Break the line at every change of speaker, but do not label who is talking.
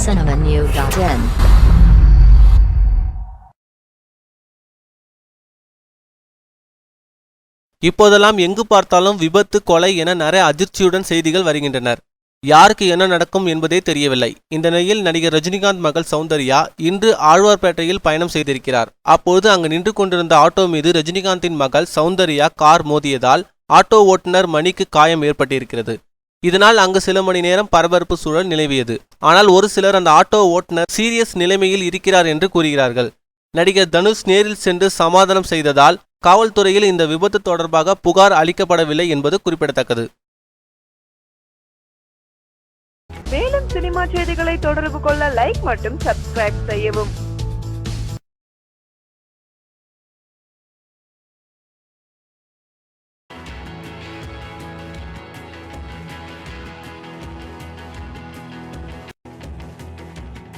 cinemanew.in.
இப்போதெல்லாம் எங்கு பார்த்தாலும் விபத்து, கொலை என நிறைய அதிர்ச்சியுடன் செய்திகள் வருகின்றனர். யாருக்கு என்ன நடக்கும் என்பதே தெரியவில்லை. இந்த நிலையில் நடிகர் ரஜினிகாந்த் மகள் சௌந்தர்யா இன்று ஆழ்வார்பேட்டையில் பயணம் செய்திருக்கிறார். அப்போது அங்கு நின்று கொண்டிருந்த ஆட்டோ மீது ரஜினிகாந்தின் மகள் சௌந்தர்யா கார் மோதியதால் ஆட்டோ ஓட்டுநர் மணிக்கு காயம் ஏற்பட்டிருக்கிறது. இதனால் அங்கு சில மணி நேரம் பரபரப்பு சூழல் நிலவியது. ஆனால் ஒரு சிலர் அந்த ஆட்டோ ஓட்டுநர் சீரியஸ் நிலைமையில் இருக்கிறார் என்று கூறுகிறார்கள். நடிகர் தனுஷ் நேரில் சென்று சமாதானம் செய்ததால் காவல்துறையில் இந்த விபத்து தொடர்பாக புகார் அளிக்கப்படவில்லை என்பது குறிப்பிடத்தக்கது.
மேலும் சினிமா செய்திகளை தொடர்பு கொள்ள லைக் மற்றும் சப்ஸ்கிரைப் செய்யவும்.